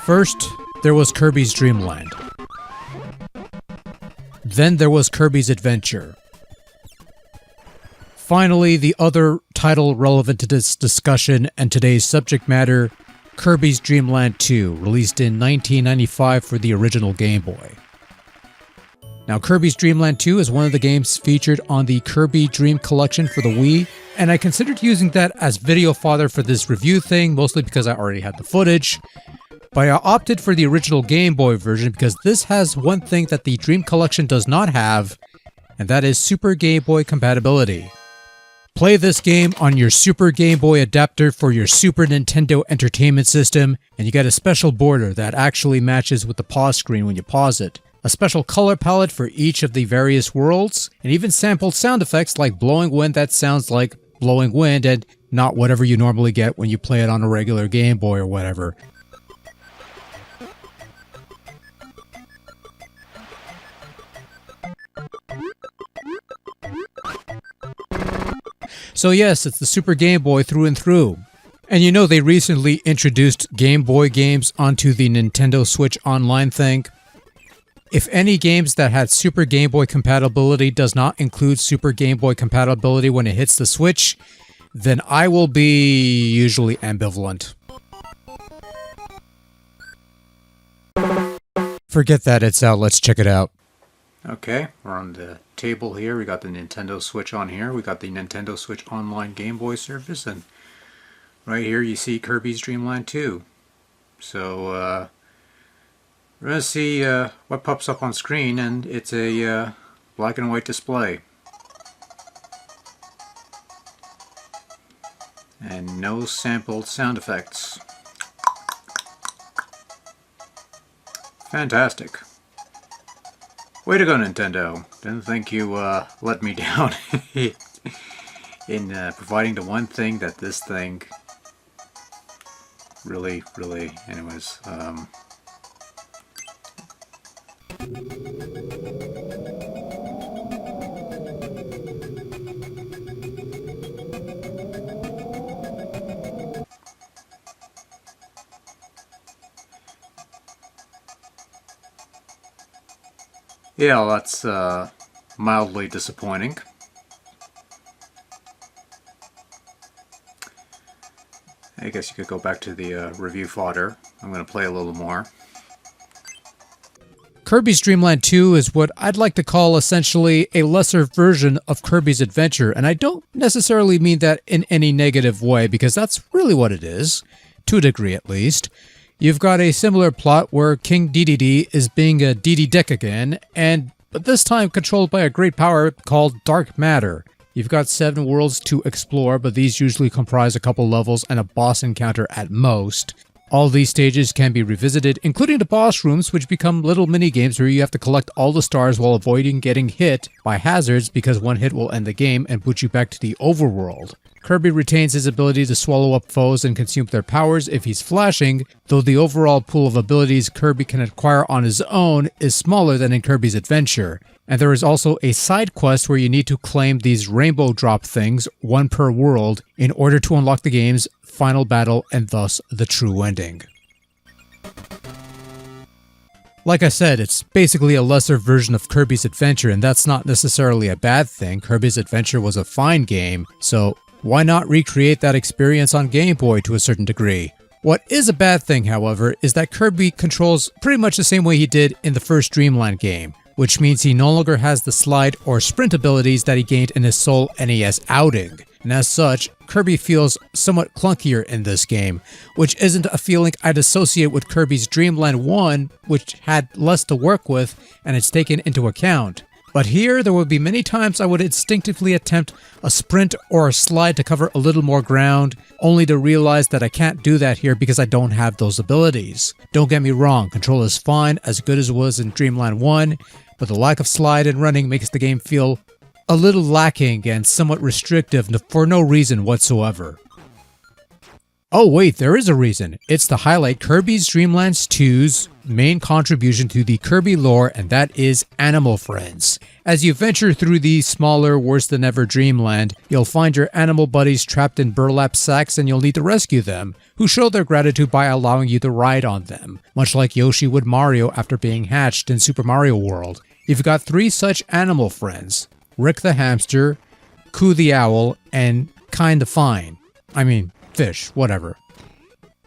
First, there was Kirby's Dream Land. Then there was Kirby's Adventure. Finally, the other title relevant to this discussion and today's subject matter, Kirby's Dream Land 2, released in 1995 for the original Game Boy. Now, Kirby's Dream Land 2 is one of the games featured on the Kirby Dream Collection for the Wii, and I considered using that as video fodder for this review thing, mostly because I already had the footage. But I opted for the original Game Boy version because this has one thing that the Dream Collection does not have, and that is Super Game Boy compatibility. Play this game on your Super Game Boy adapter for your Super Nintendo Entertainment System, and you get a special border that actually matches with the pause screen when you pause it. A special color palette for each of the various worlds, and even sampled sound effects like blowing wind that sounds like blowing wind and not whatever you normally get when you play it on a regular Game Boy or whatever. So yes, it's the Super Game Boy through and through. And you know they recently introduced Game Boy games onto the Nintendo Switch Online thing. If any games that had Super Game Boy compatibility does not include Super Game Boy compatibility when it hits the Switch, then I will be usually ambivalent. Forget that, it's out, let's check it out. Okay, we're on the table here. We got the Nintendo Switch on here. We got the Nintendo Switch Online Game Boy service, and right here you see Kirby's Dream Land 2. So, we're going to see what pops up on screen, and it's a black and white display. And no sampled sound effects. Fantastic. Way to go, Nintendo. Didn't think you let me down in providing the one thing that this thing really, anyways. Yeah, that's mildly disappointing. I guess you could go back to the review fodder. I'm going to play a little more. Kirby's Dream Land 2 is what I'd like to call essentially a lesser version of Kirby's Adventure, and I don't necessarily mean that in any negative way, because that's really what it is, to a degree at least. You've got a similar plot where King DDD is being a DD Dick again, but this time controlled by a great power called Dark Matter. You've got 7 worlds to explore, but these usually comprise a couple levels and a boss encounter at most. All these stages can be revisited, including the boss rooms, which become little mini-games where you have to collect all the stars while avoiding getting hit by hazards, because one hit will end the game and put you back to the overworld. Kirby retains his ability to swallow up foes and consume their powers if he's flashing, though the overall pool of abilities Kirby can acquire on his own is smaller than in Kirby's Adventure. And there is also a side quest where you need to claim these rainbow drop things, 1 per world, in order to unlock the game's final battle and thus the true ending. Like I said, it's basically a lesser version of Kirby's Adventure, and that's not necessarily a bad thing. Kirby's Adventure was a fine game, so why not recreate that experience on Game Boy to a certain degree? What is a bad thing, however, is that Kirby controls pretty much the same way he did in the first Dreamland game, which means he no longer has the slide or sprint abilities that he gained in his sole NES outing. And as such, Kirby feels somewhat clunkier in this game, which isn't a feeling I'd associate with Kirby's Dream Land 1, which had less to work with and it's taken into account. But here, there would be many times I would instinctively attempt a sprint or a slide to cover a little more ground, only to realize that I can't do that here because I don't have those abilities. Don't get me wrong, control is fine, as good as it was in Dreamland 1, but the lack of slide and running makes the game feel a little lacking and somewhat restrictive for no reason whatsoever. Oh wait, there is a reason. It's to highlight Kirby's Dream Land 2's main contribution to the Kirby lore, and that is animal friends. As you venture through the smaller, worse-than-ever Dreamland, you'll find your animal buddies trapped in burlap sacks and you'll need to rescue them, who show their gratitude by allowing you to ride on them, much like Yoshi would Mario after being hatched in Super Mario World. You've got 3 such animal friends: Rick the hamster, Coo the owl, and Kinda Fine. Fish, whatever.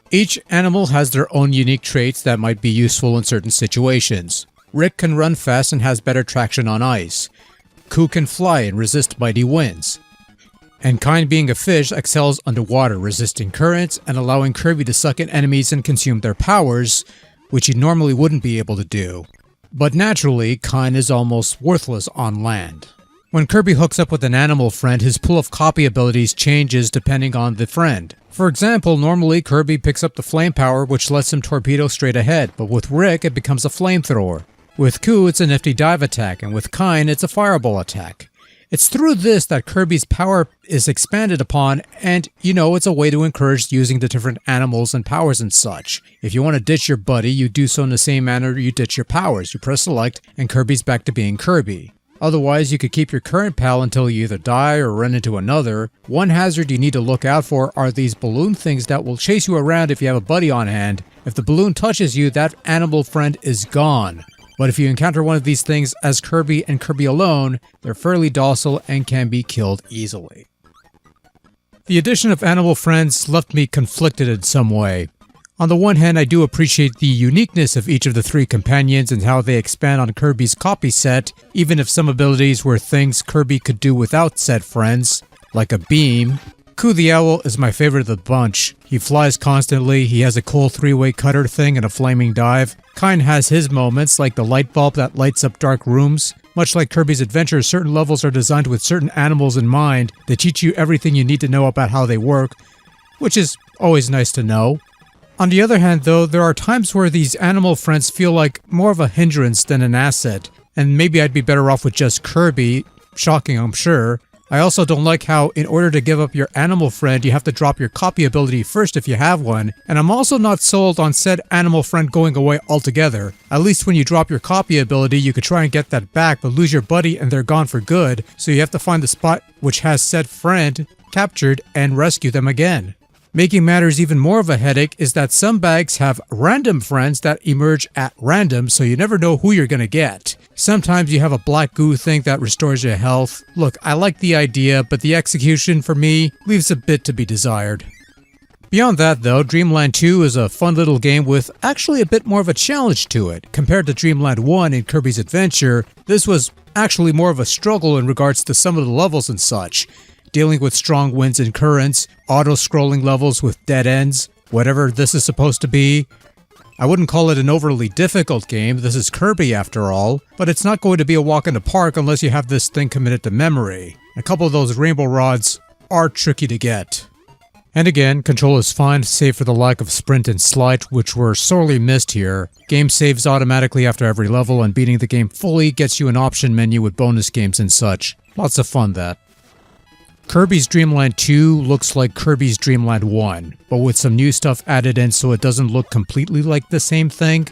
Each animal has their own unique traits that might be useful in certain situations. Rick can run fast and has better traction on ice. Coo can fly and resist mighty winds. And Kind, being a fish, excels underwater, resisting currents and allowing Kirby to suck in enemies and consume their powers, which he normally wouldn't be able to do. But naturally, Kind is almost worthless on land. When Kirby hooks up with an animal friend, his pool of copy abilities changes depending on the friend. For example, normally Kirby picks up the flame power, which lets him torpedo straight ahead, but with Rick it becomes a flamethrower. With Coo it's a nifty dive attack, and with Kind it's a fireball attack. It's through this that Kirby's power is expanded upon, and it's a way to encourage using the different animals and powers and such. If you want to ditch your buddy, you do so in the same manner you ditch your powers. You press select, and Kirby's back to being Kirby. Otherwise, you could keep your current pal until you either die or run into another. One hazard you need to look out for are these balloon things that will chase you around if you have a buddy on hand. If the balloon touches you, that animal friend is gone. But if you encounter one of these things as Kirby and Kirby alone, they're fairly docile and can be killed easily. The addition of animal friends left me conflicted in some way. On the one hand, I do appreciate the uniqueness of each of the 3 companions and how they expand on Kirby's copy set, even if some abilities were things Kirby could do without said friends, like a beam. Coo the owl is my favorite of the bunch. He flies constantly, he has a cool 3-way cutter thing and a flaming dive. Kind has his moments, like the light bulb that lights up dark rooms. Much like Kirby's Adventure, certain levels are designed with certain animals in mind that teach you everything you need to know about how they work, which is always nice to know. On the other hand though, there are times where these animal friends feel like more of a hindrance than an asset, and maybe I'd be better off with just Kirby. Shocking, I'm sure. I also don't like how, in order to give up your animal friend, you have to drop your copy ability first if you have one, and I'm also not sold on said animal friend going away altogether. At least when you drop your copy ability, you could try and get that back, but lose your buddy and they're gone for good, so you have to find the spot which has said friend captured and rescue them again. Making matters even more of a headache is that some bags have random friends that emerge at random, so you never know who you're gonna get. Sometimes you have a black goo thing that restores your health. Look, I like the idea, but the execution for me leaves a bit to be desired. Beyond that though, Dreamland 2 is a fun little game with actually a bit more of a challenge to it. Compared to Dreamland 1 in Kirby's Adventure, this was actually more of a struggle in regards to some of the levels and such. Dealing with strong winds and currents, auto-scrolling levels with dead ends, whatever this is supposed to be. I wouldn't call it an overly difficult game, this is Kirby after all, but it's not going to be a walk in the park unless you have this thing committed to memory. A couple of those rainbow rods are tricky to get. And again, control is fine, save for the lack of sprint and slide, which were sorely missed here. Game saves automatically after every level, and beating the game fully gets you an option menu with bonus games and such. Lots of fun that. Kirby's Dream Land 2 looks like Kirby's Dream Land 1, but with some new stuff added in so it doesn't look completely like the same thing.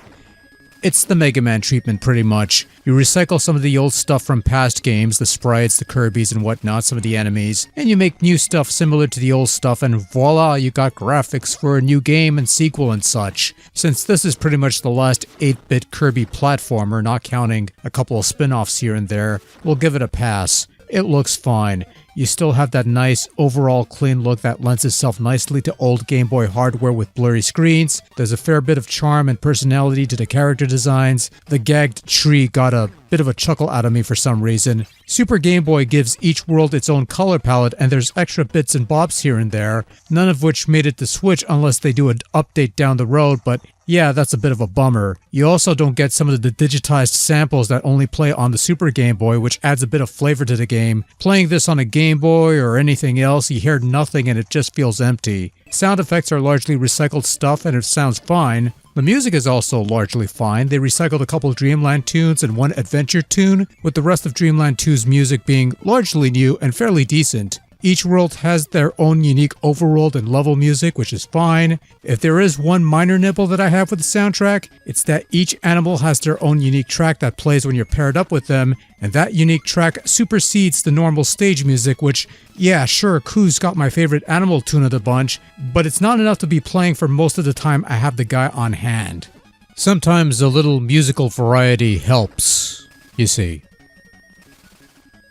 It's the Mega Man treatment pretty much. You recycle some of the old stuff from past games, the sprites, the Kirbys and whatnot, some of the enemies, and you make new stuff similar to the old stuff, and voila, you got graphics for a new game and sequel and such. Since this is pretty much the last 8-bit Kirby platformer, not counting a couple of spin-offs here and there, we'll give it a pass. It looks fine. You still have that nice, overall clean look that lends itself nicely to old Game Boy hardware with blurry screens. There's a fair bit of charm and personality to the character designs. The gagged tree got a bit of a chuckle out of me for some reason. Super Game Boy gives each world its own color palette, and there's extra bits and bobs here and there, none of which made it to Switch unless they do an update down the road, but yeah, that's a bit of a bummer. You also don't get some of the digitized samples that only play on the Super Game Boy, which adds a bit of flavor to the game. Playing this on a Game Boy or anything else, you hear nothing and it just feels empty. Sound effects are largely recycled stuff and it sounds fine. The music is also largely fine. They recycled a couple of Dreamland tunes and one adventure tune, with the rest of Dreamland 2's music being largely new and fairly decent. Each world has their own unique overworld and level music, which is fine. If there is one minor nibble that I have with the soundtrack, it's that each animal has their own unique track that plays when you're paired up with them, and that unique track supersedes the normal stage music, which, yeah, sure, Koo's got my favorite animal tune of the bunch, but it's not enough to be playing for most of the time I have the guy on hand. Sometimes a little musical variety helps, you see.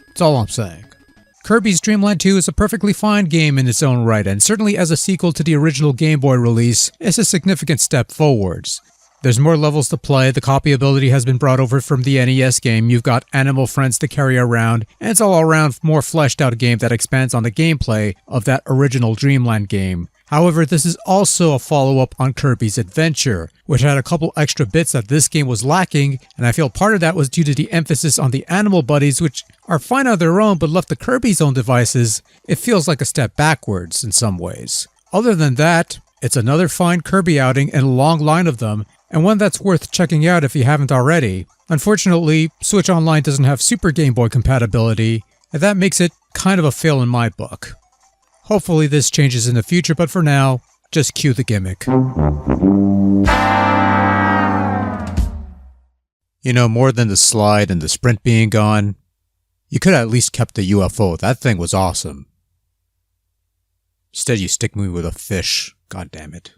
That's all I'm saying. Kirby's Dream Land 2 is a perfectly fine game in its own right, and certainly as a sequel to the original Game Boy release, it's a significant step forwards. There's more levels to play, the copy ability has been brought over from the NES game, you've got animal friends to carry around, and it's all around more fleshed out game that expands on the gameplay of that original Dreamland game. However, this is also a follow-up on Kirby's Adventure, which had a couple extra bits that this game was lacking, and I feel part of that was due to the emphasis on the animal buddies, which are fine on their own, but left to Kirby's own devices, it feels like a step backwards in some ways. Other than that, it's another fine Kirby outing and a long line of them, and one that's worth checking out if you haven't already. Unfortunately, Switch Online doesn't have Super Game Boy compatibility, and that makes it kind of a fail in my book. Hopefully this changes in the future, but for now, just cue the gimmick. You know, more than the slide and the sprint being gone, you could have at least kept the UFO. That thing was awesome. Instead you stick me with a fish. God damn it.